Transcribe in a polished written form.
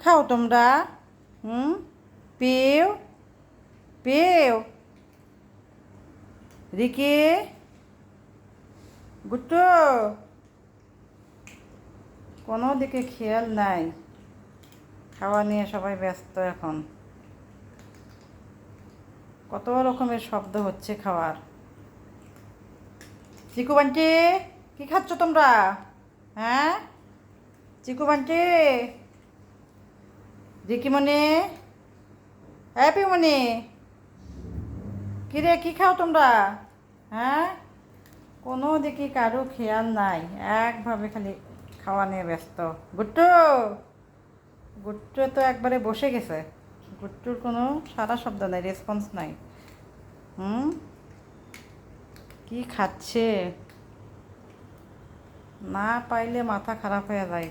খাও তোমরা? হুম, পিউ পিউ, রিকি, গুট্টু, কোনো দিকে খেয়াল নাই। খাওয়া নিয়ে সবাই ব্যস্ত এখন। কত রকমের শব্দ হচ্ছে খাওয়ার। চিকু বান্টি, কি খাচ্ছ তোমরা? হ্যাঁ, চিকু বান্টি, রিকিমণি, হ্যাপিমণি, কিরে কি খাও তোমরা? হ্যাঁ, কোনো দিকে কারো খেয়াল নাই, একভাবে খালি খাওয়া নিয়ে ব্যস্ত। গুট্টু, গুট্টু তো একবারে বসে গেছে। গুট্টুর কোনো সারা শব্দ নাই, রেসপন্স নাই। হুম, কি খাচ্ছে না পাইলে মাথা খারাপ হয়ে যায়।